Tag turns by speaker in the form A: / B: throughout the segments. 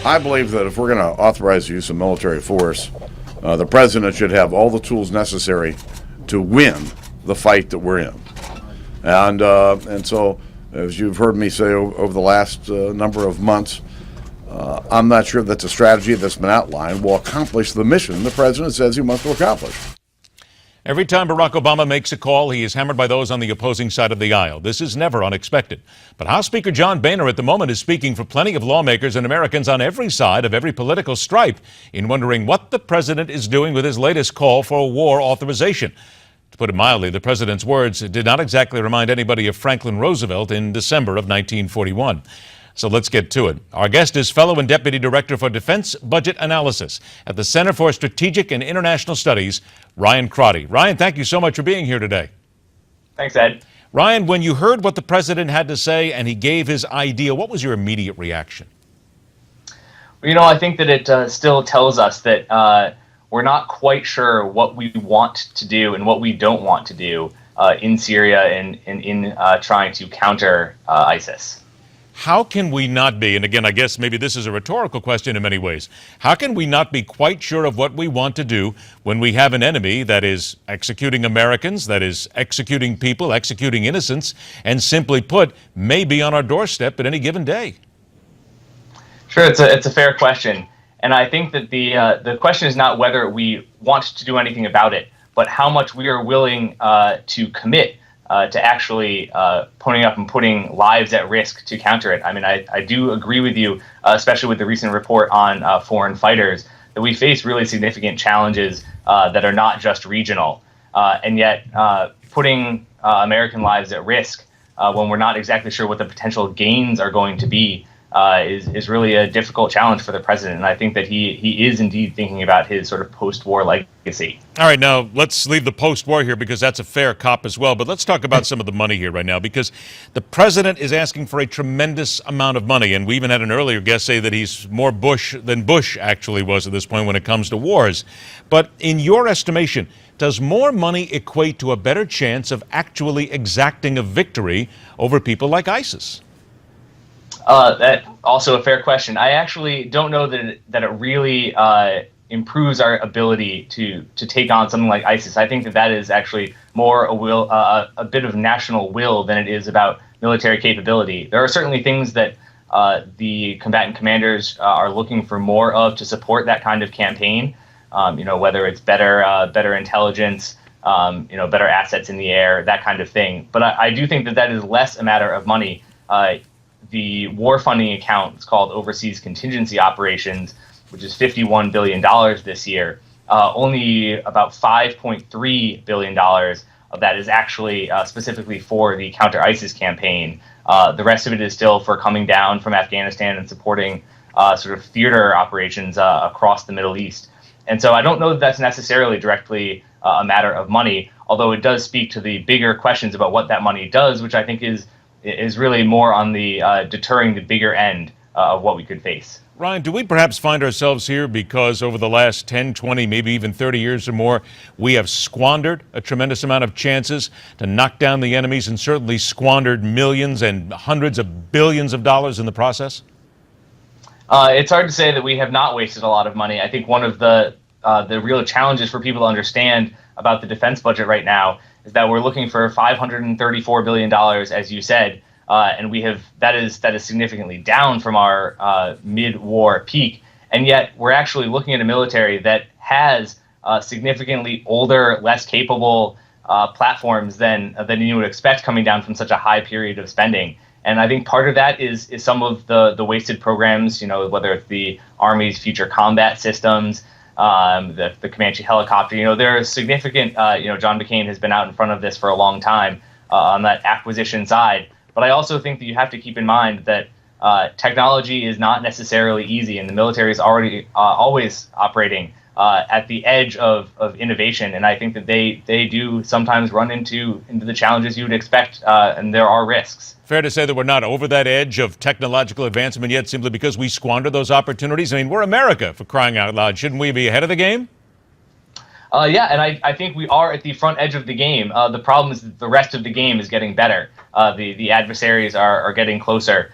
A: I believe that if we're going to authorize the use of military force, the president should have all the tools necessary to win the fight that we're in. And so, as you've heard me say over the last number of months, I'm not sure that the strategy that's been outlined will accomplish the mission the president says he wants to accomplish.
B: Every time Barack Obama makes a call, he is hammered by those on the opposing side of the aisle. This is never unexpected. But House Speaker John Boehner at the moment is speaking for plenty of lawmakers and Americans on every side of every political stripe in wondering what the president is doing with his latest call for war authorization. To put it mildly, the president's words did not exactly remind anybody of Franklin Roosevelt in December of 1941. So let's get to it. Our guest is Fellow and Deputy Director for Defense Budget Analysis at the Center for Strategic and International Studies, Ryan Crotty. Ryan, thank you so much for being here today.
C: Thanks, Ed.
B: Ryan, when you heard what the president had to say and he gave his idea, what was your immediate reaction?
C: Well, I think that it still tells us that we're not quite sure what we want to do and what we don't want to do in Syria and in trying to counter ISIS.
B: How can we not be, and again, I guess maybe this is a rhetorical question in many ways, how can we not be quite sure of what we want to do when we have an enemy that is executing Americans, that is executing people, executing innocents, and simply put, may be on our doorstep at any given day?
C: Sure, it's a fair question. And I think that the question is not whether we want to do anything about it, but how much we are willing to commit to actually putting up and putting lives at risk to counter it. I mean, I do agree with you, especially with the recent report on foreign fighters, that we face really significant challenges that are not just regional. And yet putting American lives at risk when we're not exactly sure what the potential gains are going to be is really a difficult challenge for the president. And I think that he is indeed thinking about his sort of post-war legacy.
B: All right, now let's leave the post-war here because that's a fair cop as well. But let's talk about some of the money here right now, because the president is asking for a tremendous amount of money. And we even had an earlier guest say that he's more Bush than Bush actually was at this point when it comes to wars. But in your estimation, does more money equate to a better chance of actually exacting a victory over people like ISIS?
C: That also a fair question. I actually don't know that it really improves our ability to take on something like ISIS. I think that is actually more a bit of national will than it is about military capability. There are certainly things that the combatant commanders are looking for more of to support that kind of campaign. Whether it's better intelligence, better assets in the air, that kind of thing. But I do think that is less a matter of money. The war funding account is called Overseas Contingency Operations, which is $51 billion this year. Only about $5.3 billion of that is actually specifically for the counter-ISIS campaign. The rest of it is still for coming down from Afghanistan and supporting sort of theater operations across the Middle East. And so I don't know that that's necessarily directly a matter of money, although it does speak to the bigger questions about what that money does, which I think is really more on the deterring the bigger end of what we could face.
B: Ryan, do we perhaps find ourselves here because over the last 10, 20, maybe even 30 years or more, we have squandered a tremendous amount of chances to knock down the enemies and certainly squandered millions and hundreds of billions of dollars in the process?
C: It's hard to say that we have not wasted a lot of money. I think one of the real challenges for people to understand about the defense budget right now is that we're looking for $534 billion, as you said, and that is significantly down from our mid-war peak. And yet we're actually looking at a military that has significantly older, less capable platforms than you would expect coming down from such a high period of spending. And I think part of that is some of the wasted programs, whether it's the Army's future combat systems, the Comanche helicopter. There are significant, John McCain has been out in front of this for a long time on that acquisition side. But I also think that you have to keep in mind that technology is not necessarily easy, and the military is already always operating at the edge of innovation. And I think that they do sometimes run into the challenges you would expect, and there are risks.
B: Fair to say that we're not over that edge of technological advancement yet simply because we squander those opportunities? I mean, we're America, for crying out loud. Shouldn't we be ahead of the game?
C: Yeah, and I think we are at the front edge of the game. The problem is that the rest of the game is getting better. The adversaries are getting closer.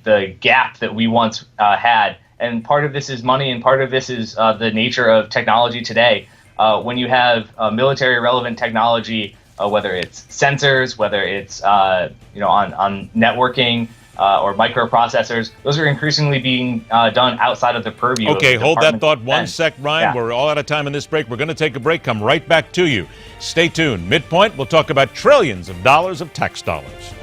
C: the gap that we once had. And part of this is money, and part of this is the nature of technology today. When you have military relevant technology, whether it's sensors, whether it's on networking or microprocessors, those are increasingly being done outside of the purview.
B: Okay,
C: of the
B: hold that
C: Department
B: thought
C: of
B: one
C: Defense.
B: sec, Ryan.
C: Yeah.
B: We're all out of time in this break. We're going to take a break. Come right back to you. Stay tuned. Midpoint, we'll talk about trillions of dollars of tax dollars.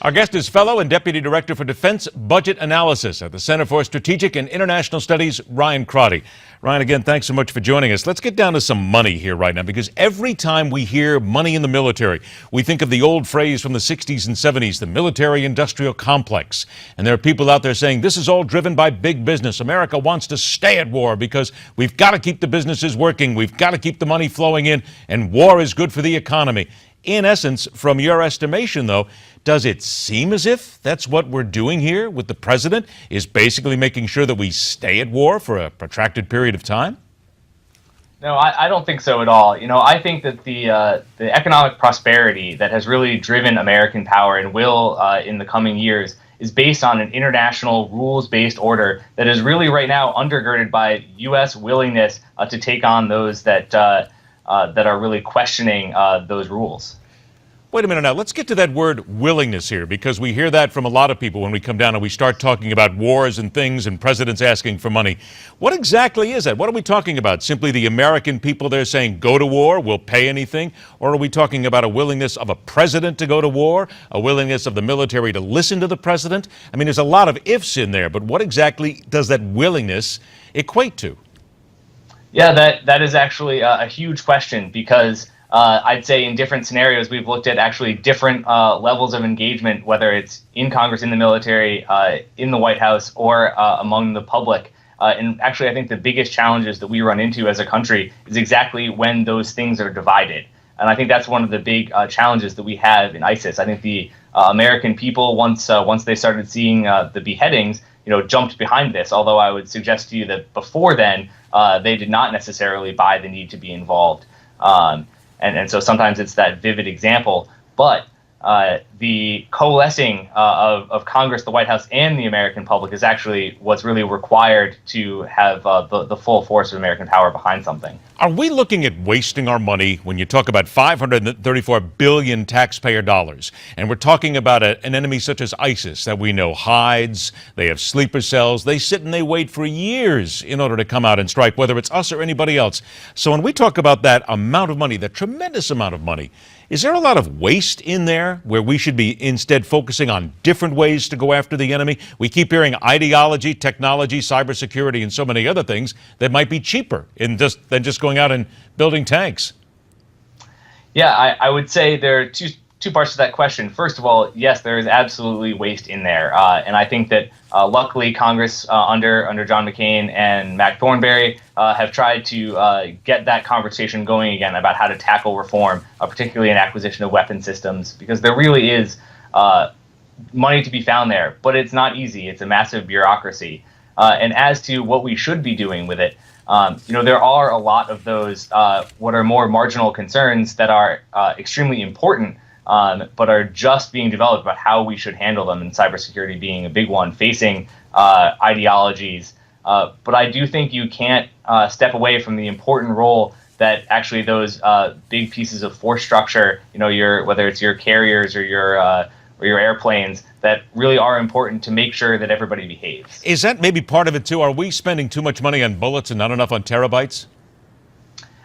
B: Our guest is Fellow and Deputy Director for Defense Budget Analysis at the Center for Strategic and International Studies, Ryan Crotty. Ryan, again, thanks so much for joining us. Let's get down to some money here right now, because every time we hear money in the military, we think of the old phrase from the 60s and 70s, the military-industrial complex. And there are people out there saying this is all driven by big business. America wants to stay at war because we've got to keep the businesses working, we've got to keep the money flowing in, and war is good for the economy. In essence, from your estimation, though, does it seem as if that's what we're doing here with the president, is basically making sure that we stay at war for a protracted period of time?
C: No, I don't think so at all. I think that the economic prosperity that has really driven American power and will in the coming years is based on an international rules-based order that is really right now undergirded by U.S. willingness to take on those that are really questioning those rules.
B: Wait a minute now. Let's get to that word willingness here, because we hear that from a lot of people when we come down and we start talking about wars and things and presidents asking for money. What exactly is that? What are we talking about? Simply the American people there saying, go to war, we'll pay anything? Or are we talking about a willingness of a president to go to war, a willingness of the military to listen to the president? I mean, there's a lot of ifs in there, but what exactly does that willingness equate to?
C: Yeah, that is actually a huge question, because I'd say in different scenarios, we've looked at actually different levels of engagement, whether it's in Congress, in the military, in the White House, or among the public. And actually, I think the biggest challenges that we run into as a country is exactly when those things are divided. And I think that's one of the big challenges that we have in ISIS. I think the American people, once they started seeing the beheadings, jumped behind this. Although I would suggest to you that before then, they did not necessarily buy the need to be involved. And so sometimes it's that vivid example. But the coalescing of Congress, the White House, and the American public is actually what's really required to have the full force of American power behind something.
B: Are we looking at wasting our money when you talk about $534 billion taxpayer dollars? And we're talking about an enemy such as ISIS that we know hides, they have sleeper cells, they sit and they wait for years in order to come out and strike, whether it's us or anybody else. So when we talk about that amount of money, that tremendous amount of money, is there a lot of waste in there where we should be instead focusing on different ways to go after the enemy? We keep hearing ideology, technology, cybersecurity, and so many other things that might be cheaper than just going out and building tanks.
C: Yeah, I would say there are two parts to that question. First of all, yes, there is absolutely waste in there. And I think that luckily Congress under John McCain and Mac Thornberry have tried to get that conversation going again about how to tackle reform, particularly in acquisition of weapon systems, because there really is money to be found there, but it's not easy. It's a massive bureaucracy. And as to what we should be doing with it, there are a lot of those what are more marginal concerns that are extremely important, but are just being developed about how we should handle them, and cybersecurity being a big one, facing ideologies. But I do think you can't step away from the important role that actually those big pieces of force structure, whether it's your carriers or your airplanes, that really are important to make sure that everybody behaves.
B: Is that maybe part of it too? Are we spending too much money on bullets and not enough on terabytes?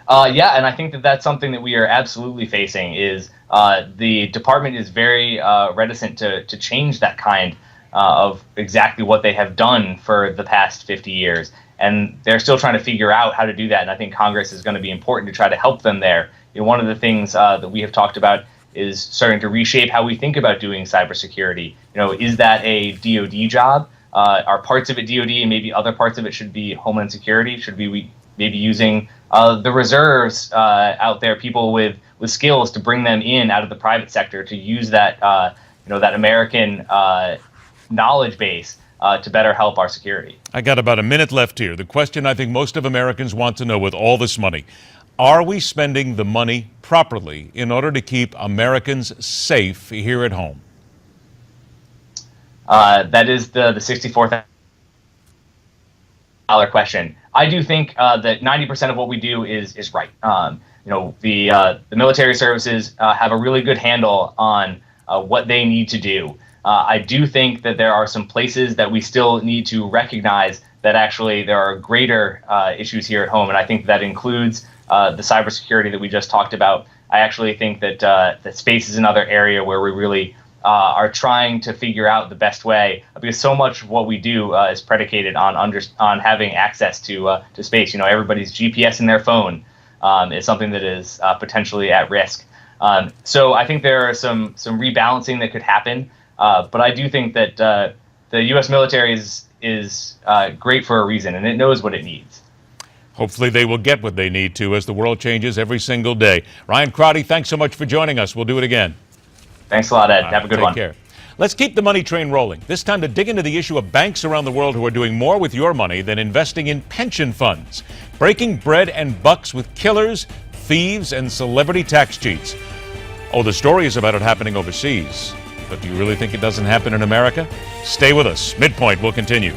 C: Yeah, and I think that that's something that we are absolutely facing. Is the department is very reticent to change that kind of exactly what they have done for the past 50 years. And they're still trying to figure out how to do that. And I think Congress is going to be important to try to help them there. One of the things that we have talked about is starting to reshape how we think about doing cybersecurity. Is that a DoD job? Are parts of it DoD and maybe other parts of it should be Homeland Security? Should we maybe using the reserves out there, people with skills, to bring them in out of the private sector to use that that American knowledge base to better help our security?
B: I got about a minute left here. The question I think most of Americans want to know with all this money, Are we spending the money properly in order to keep Americans safe here at home?
C: That is the $64,000 question. I do think that 90% of what we do is right. The military services have a really good handle on what they need to do. I do think that there are some places that we still need to recognize that actually there are greater issues here at home, and I think that includes the cybersecurity that we just talked about. I actually think that that space is another area where we really are trying to figure out the best way, because so much of what we do is predicated on having access to space. Everybody's GPS in their phone is something that is potentially at risk. So I think there are some rebalancing that could happen, but I do think that the U.S. military is great for a reason, and it knows what it needs.
B: Hopefully they will get what they need to as the world changes every single day. Ryan Crotty, thanks so much for joining us. We'll do it again.
C: Thanks a lot, Ed. Have a good one.
B: Take care. Let's keep the money train rolling. This time to dig into the issue of banks around the world who are doing more with your money than investing in pension funds, breaking bread and bucks with killers, thieves, and celebrity tax cheats. Oh, the story is about it happening overseas. But do you really think it doesn't happen in America? Stay with us. MidPoint will continue.